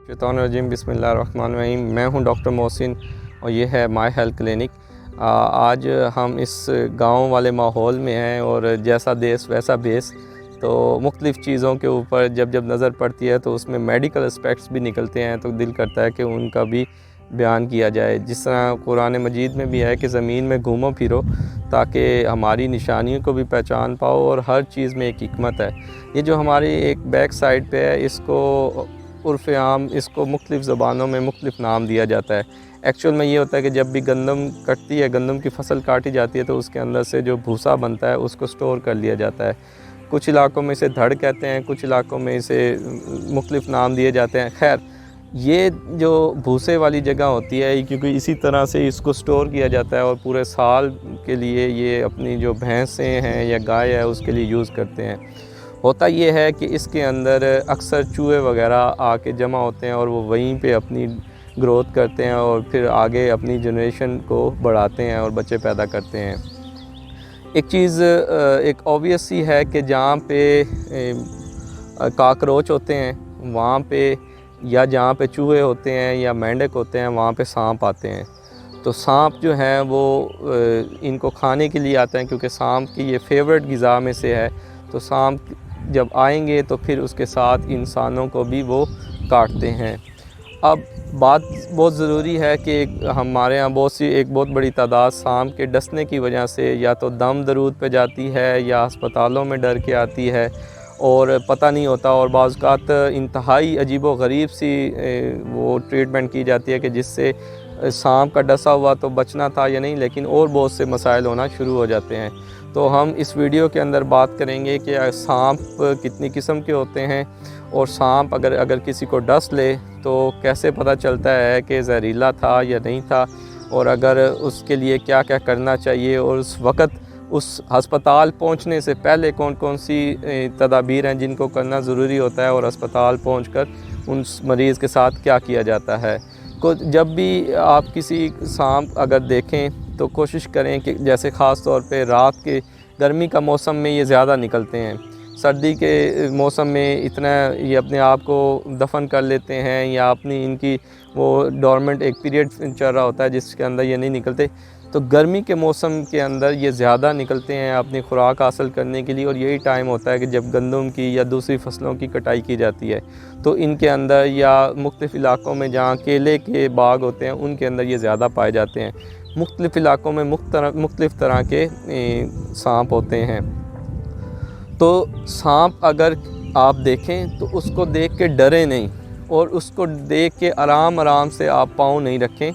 शैतानुर्रजीम बिस्मिल्लाहिर्रहमानिर्रहीम। मैं हूं डॉक्टर मोहसिन और ये है माय हेल्थ क्लिनिक। आज हम इस गांव वाले माहौल में हैं और जैसा देश वैसा भेस। तो मुख्तलिफ़ चीज़ों के ऊपर जब जब नज़र पड़ती है तो उसमें मेडिकल एस्पेक्ट्स भी निकलते हैं, तो दिल करता है कि उनका भी बयान किया जाए। जिस तरह कुरान मजीद में भी है कि ज़मीन में घूमो फिरो ताकि हमारी निशानियों को भी पहचान पाओ, और हर चीज़ में एक हिकमत है। ये जो हमारी एक बैक साइड पे है, इसको उर्फ़ आम इसको मुख्तलिफ़ ज़बानों में मुख्तलिफ़ नाम दिया जाता है। एक्चुअल में ये होता है कि जब भी गंदम कटती है, गंदम की फसल काटी जाती है, तो उसके अंदर से जो भूसा बनता है उसको स्टोर कर लिया जाता है। कुछ इलाकों में इसे धड़ कहते हैं, कुछ इलाकों में इसे मुख्तलिफ़ नाम दिए जाते हैं। खैर, ये जो भूसे वाली जगह होती है, क्योंकि इसी तरह से इसको स्टोर किया जाता है और पूरे साल के लिए ये अपनी जो भैंसें हैं या गाय है उसके लिए यूज़ करते हैं। होता ये है कि इसके अंदर अक्सर चूहे वगैरह आके जमा होते हैं और वो वहीं पे अपनी ग्रोथ करते हैं और फिर आगे अपनी जनरेशन को बढ़ाते हैं और बच्चे पैदा करते हैं। एक चीज़ एक ऑब्वियस सी है कि जहाँ पे काकरोच होते हैं वहाँ पे, या जहाँ पे चूहे होते हैं या मेंढक होते हैं, वहाँ पे सांप आते हैं। तो सांप जो हैं वो इनको खाने के लिए आते हैं, क्योंकि सांप की ये फेवरेट ग़िज़ा में से है। तो सांप जब आएंगे तो फिर उसके साथ इंसानों को भी वो काटते हैं। अब बात बहुत ज़रूरी है कि हमारे यहाँ एक बहुत बड़ी तादाद सांप के डसने की वजह से या तो दम दरूद पे जाती है या अस्पतालों में डर के आती है और पता नहीं होता, और बाज़-औक़ात इंतहाई अजीबो गरीब सी वो ट्रीटमेंट की जाती है कि जिससे सांप का डसा हुआ तो बचना था या नहीं, लेकिन और बहुत से मसाइल होना शुरू हो जाते हैं। तो हम इस वीडियो के अंदर बात करेंगे कि सांप कितनी किस्म के होते हैं, और सांप अगर किसी को डस ले तो कैसे पता चलता है कि जहरीला था या नहीं था, और अगर उसके लिए क्या क्या करना चाहिए, और उस वक़्त उस अस्पताल पहुंचने से पहले कौन कौन सी तदाबीर हैं जिनको करना ज़रूरी होता है, और अस्पताल पहुंचकर उस मरीज़ के साथ क्या किया जाता है। को जब भी आप किसी सांप अगर देखें तो कोशिश करें कि जैसे ख़ास तौर पे रात के गर्मी का मौसम में ये ज़्यादा निकलते हैं, सर्दी के मौसम में इतना ये अपने आप को दफन कर लेते हैं, या अपनी इनकी वो डोरमेंट एक पीरियड चल रहा होता है जिसके अंदर ये नहीं निकलते। तो गर्मी के मौसम के अंदर ये ज़्यादा निकलते हैं अपनी खुराक हासिल करने के लिए, और यही टाइम होता है कि जब गंदम की या दूसरी फसलों की कटाई की जाती है। तो इनके अंदर या मुख्तलिफ़ इलाकों में जहाँ केले के बाग होते हैं उनके अंदर ये ज़्यादा पाए जाते हैं। मुख्तलिफ़ इलाकों में मुख्तलिफ़ तरह के सांप होते हैं। तो सांप अगर आप देखें तो उसको देख के डरें नहीं, और उसको देख के आराम आराम से आप पाँव नहीं रखें,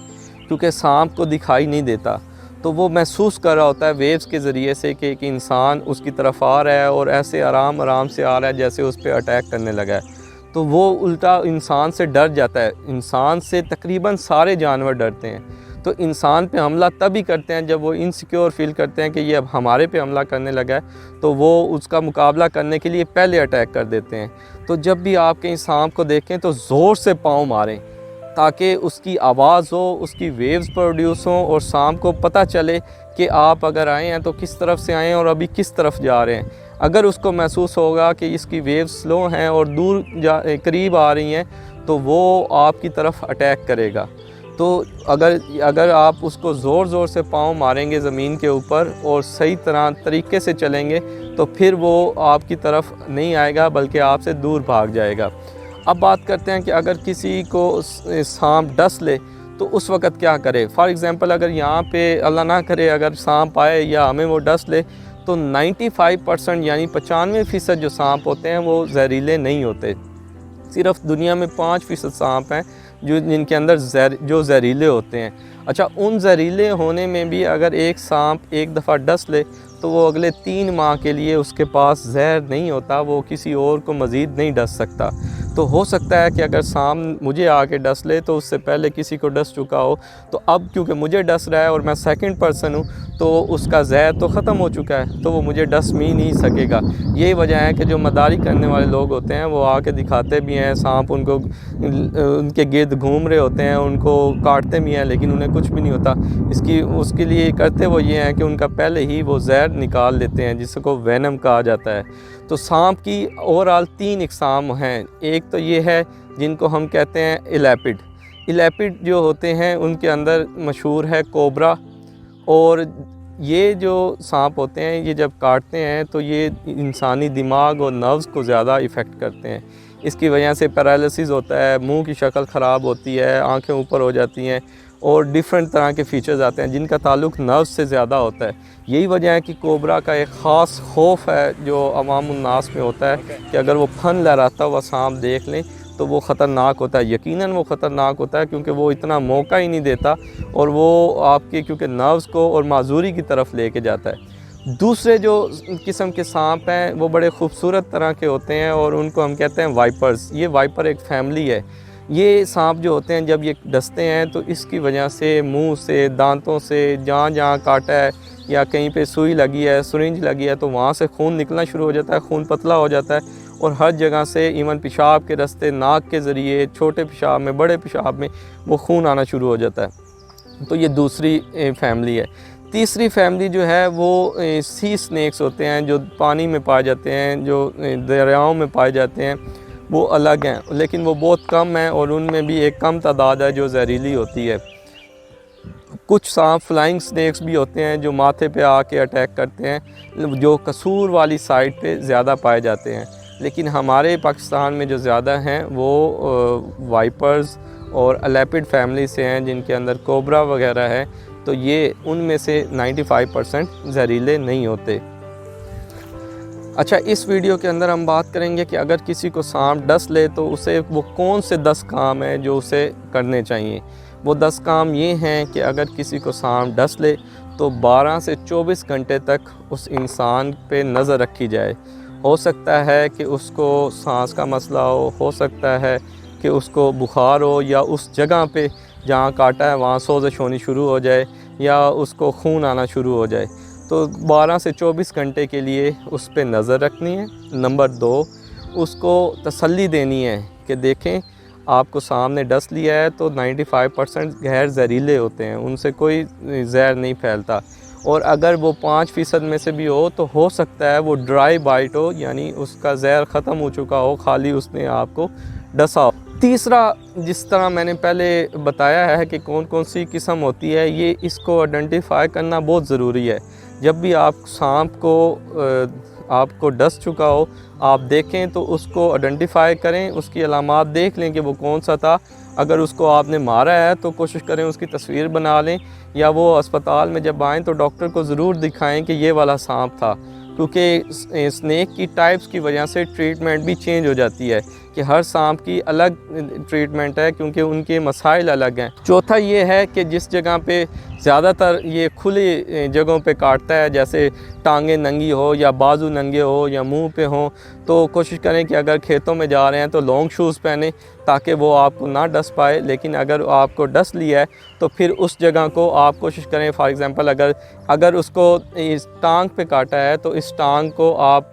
क्योंकि सांप को दिखाई नहीं देता। तो वो महसूस कर रहा होता है वेव्स के ज़रिए से कि एक इंसान उसकी तरफ आ रहा है, और ऐसे आराम आराम से आ रहा है जैसे उस पर अटैक करने लगा है। तो वो उल्टा इंसान से डर जाता है। इंसान से तकरीबन सारे जानवर डरते हैं। तो इंसान पे हमला तभी करते हैं जब वो इनसिक्योर फील करते हैं कि ये अब हमारे पे हमला करने लगा है, तो वो उसका मुकाबला करने के लिए पहले अटैक कर देते हैं। तो जब भी आप कहीं सांप को देखें तो ज़ोर से पाँव मारें, ताकि उसकी आवाज़ हो, उसकी वेव्स प्रोड्यूस हों, और सांप को पता चले कि आप अगर आए हैं तो किस तरफ से आए हैं और अभी किस तरफ जा रहे हैं। अगर उसको महसूस होगा कि इसकी वेव्स स्लो हैं और करीब आ रही हैं, तो वो आपकी तरफ अटैक करेगा। तो अगर आप उसको ज़ोर से पाँव मारेंगे ज़मीन के ऊपर और सही तरीके से चलेंगे, तो फिर वो आपकी तरफ नहीं आएगा बल्कि आपसे दूर भाग जाएगा। अब बात करते हैं कि अगर किसी को सांप डस ले तो उस वक़्त क्या करे। फॉर एग्ज़ाम्पल, अगर यहाँ पे अल्लाह ना करे अगर सांप आए या हमें वो डस ले, तो 95% यानी 95% जो सांप होते हैं वो जहरीले नहीं होते। सिर्फ दुनिया में 5% सांप हैं जिनके अंदर जो जहरीले होते हैं। अच्छा, उन जहरीले होने में भी अगर एक सांप एक दफ़ा डस ले तो वो अगले 3 माह के लिए उसके पास जहर नहीं होता, वो किसी और को मज़ीद नहीं डस सकता। तो हो सकता है कि अगर सांप मुझे आके डस ले तो उससे पहले किसी को डस चुका हो, तो अब क्योंकि मुझे डस रहा है और मैं सेकंड पर्सन हूँ, तो उसका जहर तो ख़त्म हो चुका है, तो वो मुझे डस भी नहीं सकेगा। यही वजह है कि जो मदारी करने वाले लोग होते हैं वो आके दिखाते भी हैं, सांप उनको उनके गिर्द घूम रहे होते हैं, उनको काटते भी हैं, लेकिन उन्हें कुछ भी नहीं होता। उसके लिए करते वो ये हैं कि उनका पहले ही वो जहर निकाल लेते हैं, जिसको वेनम कहा जाता है। तो सांप की ओवरऑल 3 इकसाम हैं। एक तो ये है जिनको हम कहते हैं इलेपिड। इलेपिड जो होते हैं उनके अंदर मशहूर है कोबरा। और ये जो सांप होते हैं ये जब काटते हैं तो ये इंसानी दिमाग और नर्व्स को ज़्यादा इफ़ेक्ट करते हैं। इसकी वजह से पैरालिसिस होता है, मुंह की शक्ल ख़राब होती है, आंखें ऊपर हो जाती हैं और डिफरेंट तरह के फ़ीचर्स आते हैं जिनका ताल्लुक़ नर्व्स से ज़्यादा होता है। यही वजह है कि कोबरा का एक ख़ास खौफ है जो अवामुन्नास में होता है कि अगर वो फन लहराता हुआ सांप देख लें तो वो ख़तरनाक होता है। यकीनन वो ख़तरनाक होता है क्योंकि वो इतना मौका ही नहीं देता और वो आपके क्योंकि नर्व्स को और माजूरी की तरफ लेके जाता है। दूसरे जो किस्म के सांप हैं वो बड़े खूबसूरत तरह के होते हैं और उनको हम कहते हैं वाइपर्स। ये वाइपर एक फैमिली है। ये सांप जो होते हैं जब ये डसते हैं तो इसकी वजह से मुंह से, दांतों से, जहाँ जहाँ काटा है या कहीं पे सुई लगी है, सिरिंज लगी है, तो वहाँ से खून निकलना शुरू हो जाता है, खून पतला हो जाता है और हर जगह से इवन पेशाब के रास्ते, नाक के ज़रिए, छोटे पेशाब में, बड़े पेशाब में वो खून आना शुरू हो जाता है। तो ये दूसरी फैमिली है। तीसरी फैमिली जो है वो सी स्नैक्स होते हैं जो पानी में पाए जाते हैं, जो दरियाओं में पाए जाते हैं, वो अलग हैं, लेकिन वो बहुत कम हैं और उनमें भी एक कम तादाद है जो जहरीली होती है। कुछ सांप फ्लाइंग स्नैक्स भी होते हैं जो माथे पे आके अटैक करते हैं, जो कसूर वाली साइड पे ज़्यादा पाए जाते हैं। लेकिन हमारे पाकिस्तान में जो ज़्यादा हैं वो वाइपर्स और एलेपिड फैमिली से हैं जिनके अंदर कोबरा वगैरह है। तो ये उनमें से 95% जहरीले नहीं होते। अच्छा, इस वीडियो के अंदर हम बात करेंगे कि अगर किसी को सांप डस ले तो उसे वो कौन से 10 काम हैं जो उसे करने चाहिए। वो 10 काम ये हैं कि अगर किसी को सांप डस ले तो 12 से 24 घंटे तक उस इंसान पे नज़र रखी जाए। हो सकता है कि उसको सांस का मसला हो सकता है कि उसको बुखार हो या उस जगह पे जहाँ काटा है वहाँ सोज़श होनी शुरू हो जाए या उसको खून आना शुरू हो जाए। तो 12 से 24 घंटे के लिए उस पर नज़र रखनी है। नंबर 2, उसको तसल्ली देनी है कि देखें आपको सांप ने डस लिया है तो 95% गैर जहरीले होते हैं, उनसे कोई जहर नहीं फैलता। और अगर वो 5% में से भी हो सकता है वो ड्राई बाइट हो, यानी उसका जहर ख़त्म हो चुका हो, खाली उसने आपको डसा हो। तीसरा, जिस तरह मैंने पहले बताया है कि कौन कौन सी किस्म होती है, ये इसको आइडेंटिफाई करना बहुत ज़रूरी है। जब भी आप सांप को आपको डस चुका हो आप देखें तो उसको आइडेंटिफाई करें, उसकी अलामात देख लें कि वो कौन सा था। अगर उसको आपने मारा है तो कोशिश करें उसकी तस्वीर बना लें, या वो अस्पताल में जब आएँ तो डॉक्टर को ज़रूर दिखाएं कि ये वाला सांप था, क्योंकि स्नैक की टाइप्स की वजह से ट्रीटमेंट भी चेंज हो जाती है कि हर सांप की अलग ट्रीटमेंट है क्योंकि उनके मसाइल अलग हैं। चौथा ये है कि जिस जगह पे ज़्यादातर ये खुली जगहों पे काटता है, जैसे टांगें नंगी हो या बाजू नंगे हो या मुंह पे हो, तो कोशिश करें कि अगर खेतों में जा रहे हैं तो लॉन्ग शूज़ पहने ताकि वो आपको ना डस पाए। लेकिन अगर आपको डस लिया है तो फिर उस जगह को आप कोशिश करें, फॉर एग्ज़ाम्पल अगर उसको इस टांग पे काटा है तो इस टांग को आप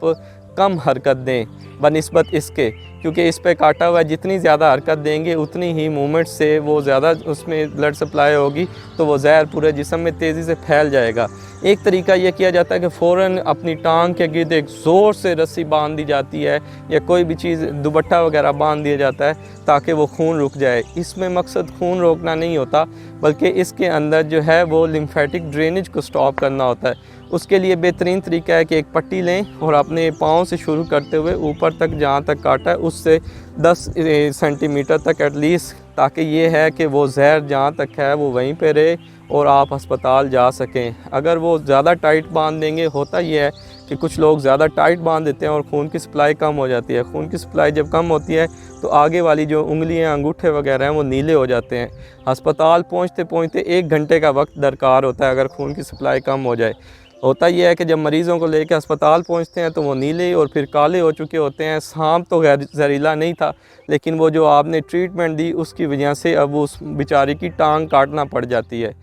कम हरकत दें बनिस्बत इसके, क्योंकि इस पे काटा हुआ है, जितनी ज़्यादा हरकत देंगे उतनी ही मूवमेंट से वो ज़्यादा उसमें ब्लड सप्लाई होगी तो वो जहर पूरे जिस्म में तेज़ी से फैल जाएगा। एक तरीका ये किया जाता है कि फ़ौरन अपनी टांग के गिर्द एक ज़ोर से रस्सी बांध दी जाती है या कोई भी चीज़ दुपट्टा वगैरह बांध दिया जाता है ताकि वो खून रुक जाए। इसमें मकसद खून रोकना नहीं होता बल्कि इसके अंदर जो है वो लिम्फेटिक ड्रेनेज को स्टॉप करना होता है। उसके लिए बेहतरीन तरीका है कि एक पट्टी लें और अपने पाँव से शुरू करते हुए ऊपर तक जहाँ तक काटा है उससे 10 सेंटीमीटर तक एटलीस्ट, ताकि ये है कि वो जहर जहाँ तक है वो वहीं पे रहे और आप अस्पताल जा सकें। अगर वो ज़्यादा टाइट बांध देंगे, होता ये है कि कुछ लोग ज़्यादा टाइट बांध देते हैं और खून की सप्लाई कम हो जाती है। खून की सप्लाई जब कम होती है तो आगे वाली जो उंगलियां, अंगूठे वगैरह हैं वो नीले हो जाते हैं। अस्पताल पहुंचते पहुंचते 1 घंटे का वक्त दरकार होता है अगर खून की सप्लाई कम हो जाए। होता यह है कि जब मरीज़ों को लेकर अस्पताल पहुंचते हैं तो वो नीले और फिर काले हो चुके होते हैं। सांप तो जहरीला नहीं था, लेकिन वो जो आपने ट्रीटमेंट दी उसकी वजह से अब उस बेचारे की टांग काटना पड़ जाती है।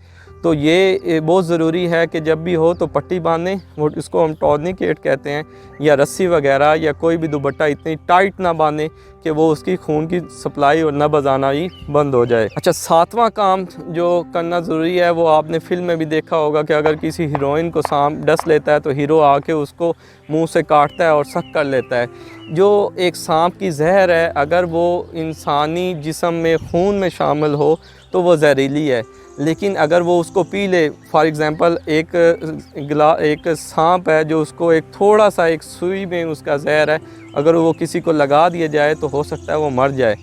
तो ये बहुत ज़रूरी है कि जब भी हो तो पट्टी बांधें, वो इसको हम टॉर्निकेट कहते हैं, या रस्सी वगैरह या कोई भी दुपट्टा इतनी टाइट ना बांधें कि वो उसकी खून की सप्लाई और नब्ज़ आना ही बंद हो जाए। अच्छा, 7वां काम जो करना ज़रूरी है वो आपने फ़िल्म में भी देखा होगा कि अगर किसी हीरोइन को सांप डस लेता है तो हीरो आके उसको मुंह से काटता है और सक कर लेता है। जो एक सांप की जहर है, अगर वो इंसानी जिस्म में खून में शामिल हो तो वो जहरीली है, लेकिन अगर वो उसको पी ले, फॉर एग्ज़ाम्पल एक सांप है जो उसको एक थोड़ा सा एक सुई में उसका जहर है, अगर वो किसी को लगा दिया जाए तो हो सकता है वो मर जाए।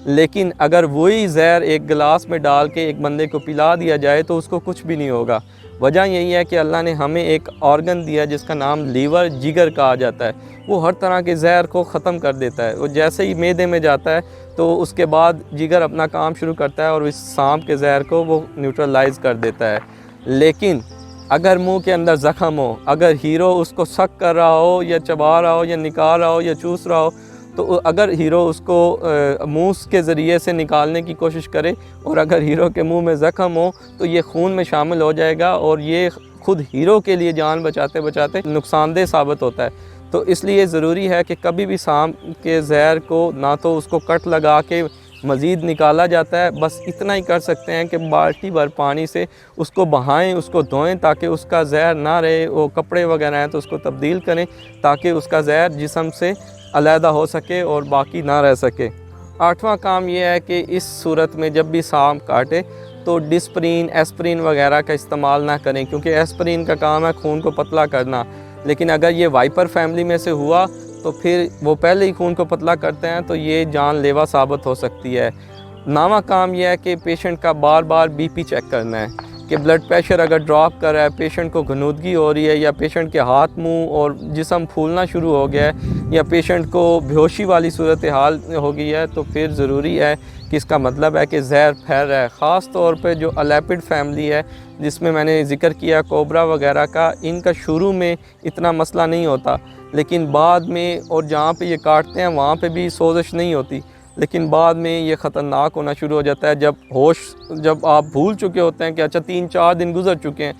लेकिन अगर वही जहर एक गिलास में डाल के एक बंदे को पिला दिया जाए तो उसको कुछ भी नहीं होगा। वजह यही है कि अल्लाह ने हमें एक ऑर्गन दिया जिसका नाम लीवर, जिगर कहा जाता है। वो हर तरह के जहर को ख़त्म कर देता है। वो जैसे ही मैदे में जाता है तो उसके बाद जिगर अपना काम शुरू करता है और इस सांप के जहर को वो न्यूट्रलाइज़ कर देता है। लेकिन अगर मुंह के अंदर ज़ख़म हो, अगर हीरो उसको सक कर रहा हो या चबा रहा हो या निकाल रहा हो या चूस रहा हो, तो अगर हीरो उसको मुंह के ज़रिए से निकालने की कोशिश करे और अगर हीरो के मुंह में ज़ख़म हो तो ये खून में शामिल हो जाएगा और ये ख़ुद हीरो के लिए जान बचाते बचाते नुकसानदेह साबित होता है। तो इसलिए ज़रूरी है कि कभी भी सांप के जहर को ना तो उसको कट लगा के मज़ीद निकाला जाता है, बस इतना ही कर सकते हैं कि बाल्टी भर पानी से उसको बहाएं, उसको धोएं ताकि उसका जहर ना रहे। वो कपड़े वगैरह हैं तो उसको तब्दील करें ताकि उसका जहर जिस्म से अलहदा हो सके और बाकी ना रह सके। 8वां काम यह है कि इस सूरत में जब भी सांप काटे तो डिस्प्रिन, एस्प्रिन वगैरह का इस्तेमाल ना करें, क्योंकि एस्प्रिन का काम है खून को पतला करना। लेकिन अगर ये वाइपर फैमिली में से हुआ तो फिर वो पहले ही खून को पतला करते हैं तो ये जानलेवा साबित हो सकती है। 9वां काम यह है कि पेशेंट का बार बार बीपी चेक करना है कि ब्लड प्रेशर अगर ड्रॉप कर रहा है, पेशेंट को घनूदगी हो रही है या पेशेंट के हाथ, मुंह और जिस्म फूलना शुरू हो गया है या पेशेंट को बेहोशी वाली सूरत हाल हो गई है, तो फिर ज़रूरी है कि इसका मतलब है कि जहर फैल रहा है। ख़ास तौर पे जो एलेपिड फैमिली है जिसमें मैंने ज़िक्र किया कोबरा वगैरह का, इनका शुरू में इतना मसला नहीं होता, लेकिन बाद में और जहाँ पे ये काटते हैं वहाँ पे भी सोजिश नहीं होती, लेकिन बाद में ये ख़तरनाक होना शुरू हो जाता है जब आप भूल चुके होते हैं कि अच्छा 3-4 दिन गुजर चुके हैं,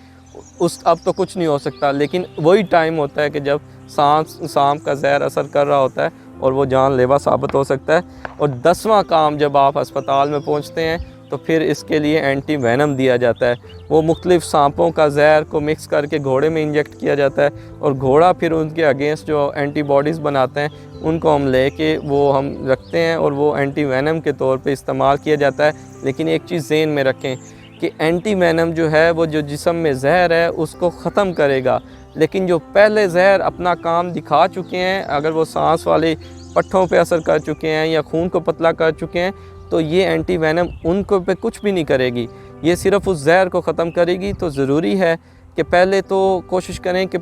अब तो कुछ नहीं हो सकता। लेकिन वही टाइम होता है कि जब सांप का जहर असर कर रहा होता है और वो जानलेवा साबित हो सकता है। और 10वां काम, जब आप अस्पताल में पहुंचते हैं तो फिर इसके लिए एंटी वेनम दिया जाता है। वो मुख्तलिफ़ सांपों का जहर को मिक्स करके घोड़े में इंजेक्ट किया जाता है और घोड़ा फिर उनके अगेंस्ट जो एंटीबॉडीज़ बनाते हैं उनको हम लेके वो हम रखते हैं और वो एंटी वेनम के तौर पे इस्तेमाल किया जाता है। लेकिन एक चीज़ ज़हन में रखें कि एंटी वेनम जो है वो जो जिस्म में जहर है उसको ख़त्म करेगा, लेकिन जो पहले जहर अपना काम दिखा चुके हैं, अगर वो सांस वाले पट्ठों पे असर कर चुके हैं या खून को पतला कर चुके हैं, तो ये एंटी वेनम उनको पे कुछ भी नहीं करेगी, ये सिर्फ़ उस जहर को ख़त्म करेगी। तो ज़रूरी है कि पहले तो कोशिश करें कि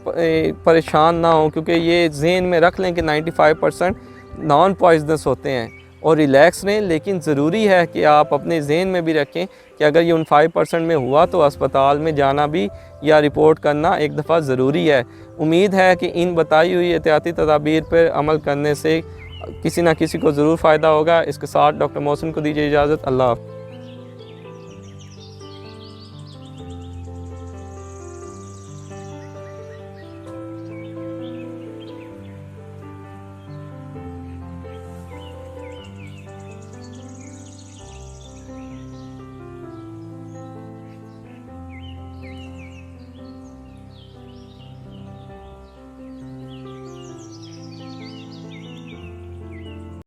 परेशान ना हो, क्योंकि ये ज़हन में रख लें कि 95% नॉन पॉइजनस होते हैं और रिलैक्स रहें। लेकिन ज़रूरी है कि आप अपने ज़हन में भी रखें कि अगर ये उन 5% में हुआ तो अस्पताल में जाना भी या रिपोर्ट करना एक दफ़ा ज़रूरी है। उम्मीद है कि इन बताई हुई एहतियाती तदाबीर पर अमल करने से किसी ना किसी को ज़रूर फ़ायदा होगा। इसके साथ डॉक्टर मोहसिन को दीजिए इजाज़त। अल्लाह हाफ़िज़।